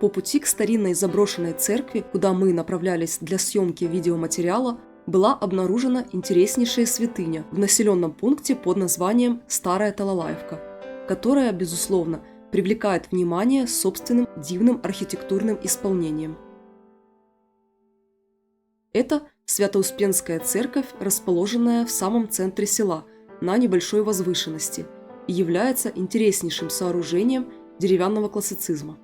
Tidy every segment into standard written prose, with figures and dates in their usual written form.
По пути к старинной заброшенной церкви, куда мы направлялись для съемки видеоматериала, была обнаружена интереснейшая святыня в населенном пункте под названием Старая Талалаевка, которая, безусловно, привлекает внимание собственным дивным архитектурным исполнением. Это Свято-Успенская церковь, расположенная в самом центре села, на небольшой возвышенности, и является интереснейшим сооружением деревянного классицизма.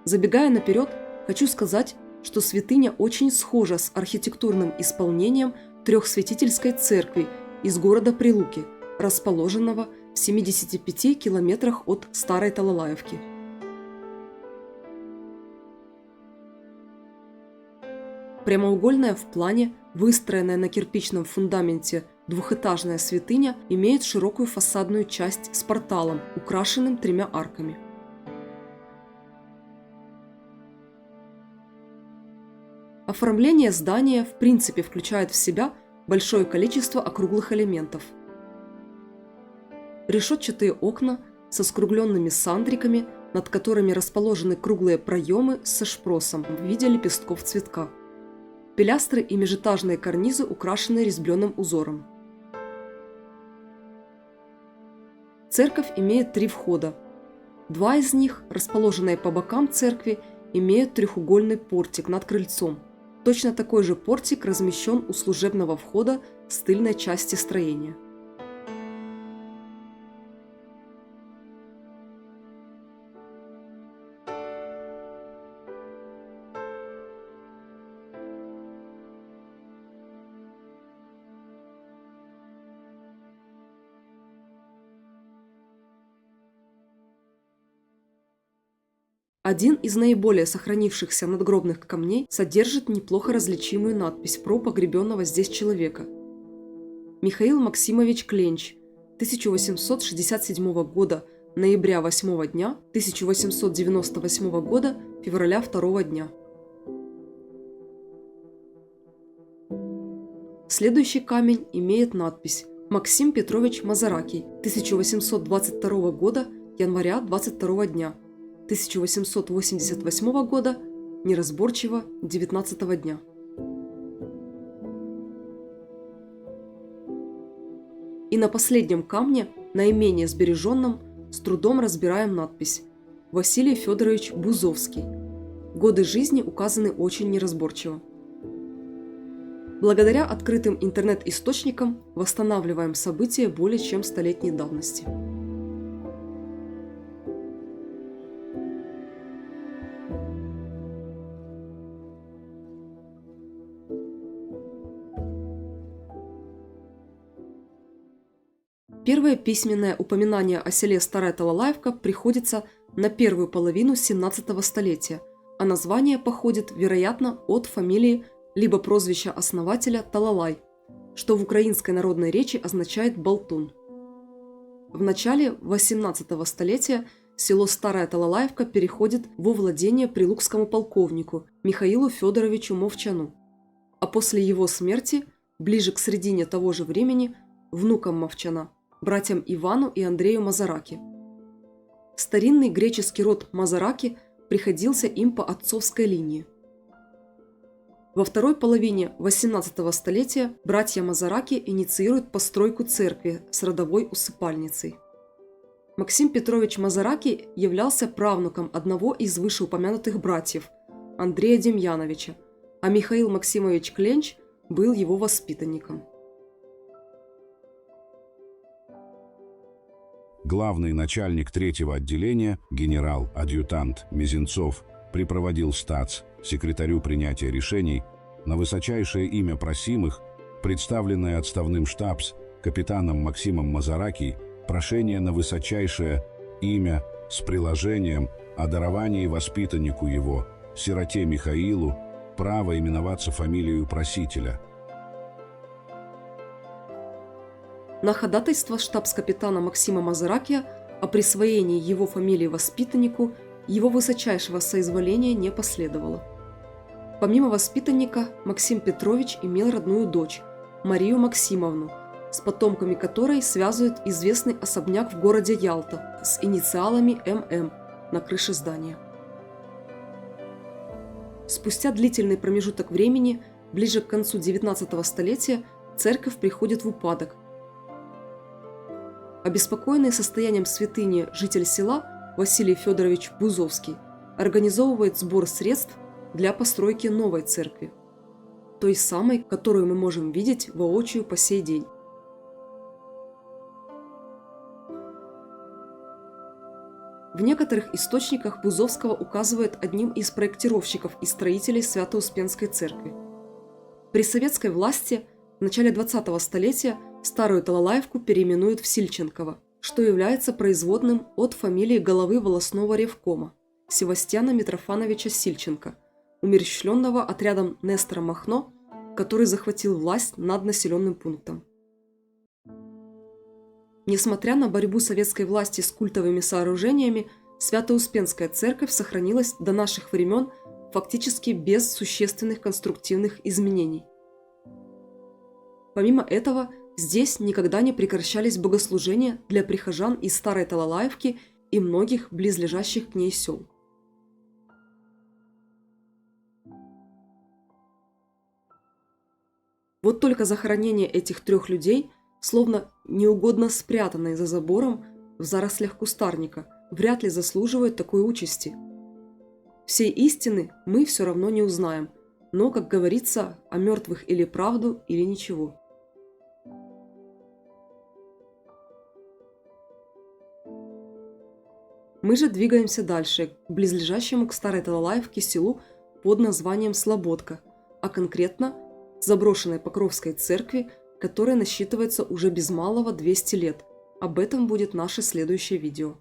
Забегая наперед, хочу сказать, что святыня очень схожа с архитектурным исполнением Трехсвятительской церкви из города Прилуки, расположенного в 75 километрах от Старой Талалаевки. Прямоугольная в плане, выстроенная на кирпичном фундаменте двухэтажная святыня имеет широкую фасадную часть с порталом, украшенным 3 арками. Оформление здания в принципе включает в себя большое количество округлых элементов. Решетчатые окна со скругленными сандриками, над которыми расположены круглые проемы со шпросом в виде лепестков цветка. Пилястры и межэтажные карнизы украшены резьбленным узором. Церковь имеет 3 входа. 2 из них, расположенные по бокам церкви, имеют треугольный портик над крыльцом. Точно такой же портик размещен у служебного входа с тыльной части строения. Один из наиболее сохранившихся надгробных камней содержит неплохо различимую надпись про погребенного здесь человека. Михаил Максимович Кленч, 1867 года, ноября 8 дня, 1898 года, февраля 2 дня. Следующий камень имеет надпись «Максим Петрович Мазаракий, 1822 года, января 22 дня». 1888 года, неразборчиво, 19 дня. И на последнем камне, наименее сбереженном, с трудом разбираем надпись «Василий Федорович Бузовский». Годы жизни указаны очень неразборчиво. Благодаря открытым интернет-источникам восстанавливаем события более чем столетней давности. Первое письменное упоминание о селе Старая Талалаевка приходится на первую половину 17 столетия, а название походит, вероятно, от фамилии либо прозвища основателя Талалай, что в украинской народной речи означает «болтун». В начале 18 столетия село Старая Талалаевка переходит во владение прилукскому полковнику Михаилу Федоровичу Мовчану, а после его смерти, ближе к середине того же времени, внукам Мовчана, братьям Ивану и Андрею Мазараки. Старинный греческий род Мазараки приходился им по отцовской линии. Во второй половине 18 столетия братья Мазараки инициируют постройку церкви с родовой усыпальницей. Максим Петрович Мазараки являлся правнуком одного из вышеупомянутых братьев, Андрея Демьяновича, а Михаил Максимович Кленч был его воспитанником. Главный начальник 3-го отделения, генерал-адъютант Мизинцов, припроводил статс, секретарю принятия решений, на высочайшее имя просимых, представленное отставным штабс, капитаном Максимом Мазараки, прошение на высочайшее имя с приложением о даровании воспитаннику его, сироте Михаилу, право именоваться фамилию просителя. На ходатайство штабс-капитана Максима Мазаракия о присвоении его фамилии воспитаннику его высочайшего соизволения не последовало. Помимо воспитанника, Максим Петрович имел родную дочь, Марию Максимовну, с потомками которой связывает известный особняк в городе Ялта, с инициалами ММ на крыше здания. Спустя длительный промежуток времени, ближе к концу XIX столетия, церковь приходит в упадок. Обеспокоенный состоянием святыни житель села Василий Федорович Бузовский организовывает сбор средств для постройки новой церкви, той самой, которую мы можем видеть воочию по сей день. В некоторых источниках Бузовского указывают одним из проектировщиков и строителей Свято-Успенской церкви. При советской власти в начале 20-го столетия старую Талалаевку переименуют в Сильченково, что является производным от фамилии главы волостного ревкома Севастьяна Митрофановича Сильченко, умерщвленного отрядом Нестора Махно, который захватил власть над населенным пунктом. Несмотря на борьбу советской власти с культовыми сооружениями, Свято-Успенская церковь сохранилась до наших времен фактически без существенных конструктивных изменений. Помимо этого, здесь никогда не прекращались богослужения для прихожан из Старой Талалаевки и многих близлежащих к ней сел. Вот только захоронение этих трех людей, словно неугодно спрятанные за забором в зарослях кустарника, вряд ли заслуживают такой участи. Всей истины мы все равно не узнаем, но, как говорится, о мертвых или правду, или ничего. Мы же двигаемся дальше, к близлежащему к Старой Талалаевке селу под названием Слободка, а конкретно заброшенной Покровской церкви, которая насчитывается уже без малого 200 лет. Об этом будет наше следующее видео.